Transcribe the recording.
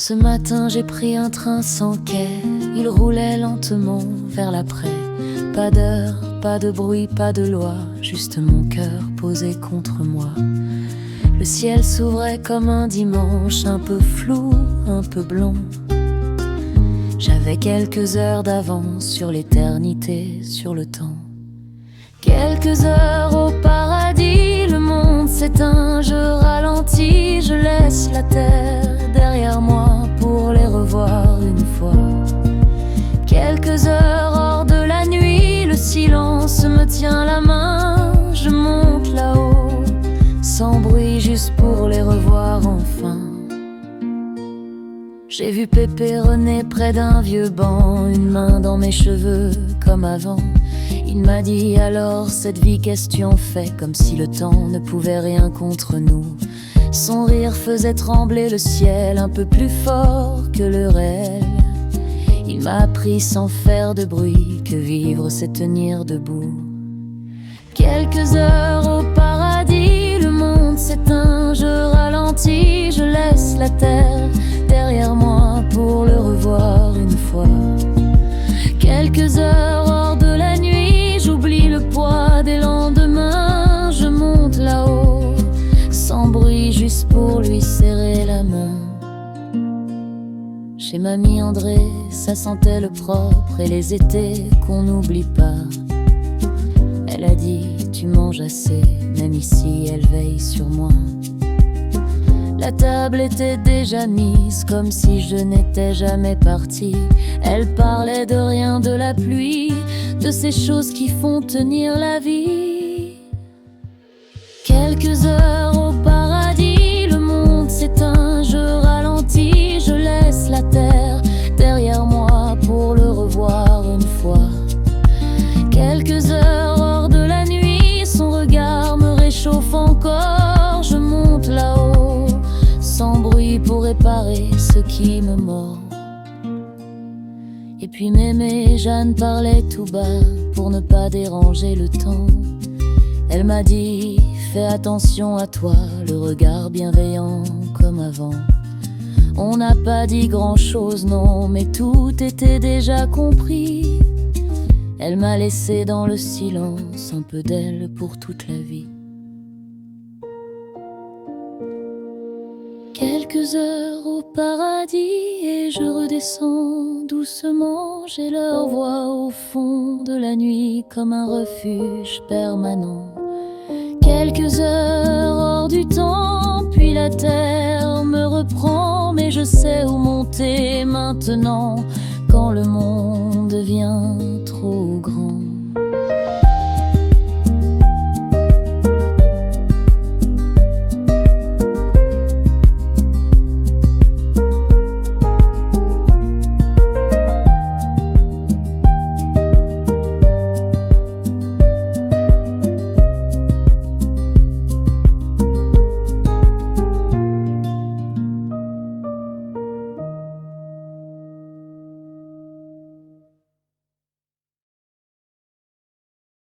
Ce matin j'ai pris un train sans quai, il roulait lentement vers l'après. Pas d'heure, pas de bruit, pas de loi, juste mon cœur posé contre moi. Le ciel s'ouvrait comme un dimanche, un peu flou, un peu blanc. J'avais quelques heures d'avance sur l'éternité, sur le temps. Quelques heures au paradis, le monde s'éteint, je ralentis, je laisse la terre derrière moi pour les revoir une fois. Quelques heures hors de la nuit, le silence me tient la main, je monte là-haut, sans bruit, juste pour les revoir enfin. J'ai vu Pépé René près d'un vieux banc, une main dans mes cheveux comme avant. Il m'a dit alors cette vie qu'est-ce que tu en fais, comme si le temps ne pouvait rien contre nous. Son rire faisait trembler le ciel un peu plus fort que le réel. Il m'a appris sans faire de bruit que vivre c'est tenir debout. Quelques heures au paradis, le monde s'éteint, je ralentis, je laisse la terre derrière moi pour le revoir une fois. Quelques heures hors de la nuit, j'oublie le poids des lendemains, je monte là-haut, sans bruit, juste pour lui serrer la main. Chez mamie André, ça sentait le propre et les étés qu'on n'oublie pas. Elle a dit, tu manges assez, même ici elle veille sur moi. La table était déjà mise, comme si je n'étais jamais partie. Elle parlait de rien, de la pluie, de ces choses qui font tenir la vie. Quelques heures au paradis, le monde s'éteint, je ralentis, je laisse la terre derrière moi pour le revoir une fois. Quelques heures hors de la nuit, son regard me réchauffe encore, je monte là-haut, sans bruit pour réparer ce qui me mord. Et puis Mémé Jeanne parlait tout bas pour ne pas déranger le temps. Elle m'a dit, fais attention à toi, le regard bienveillant comme avant. On n'a pas dit grand-chose, non, mais tout était déjà compris. Elle m'a laissé dans le silence un peu d'elle pour toute la vie. Quelques heures au paradis et je redescends doucement. J'ai leur voix au fond de la nuit comme un refuge permanent. Quelques heures hors du temps, puis la terre me reprend. Mais je sais où monter maintenant quand le monde devient trop grand.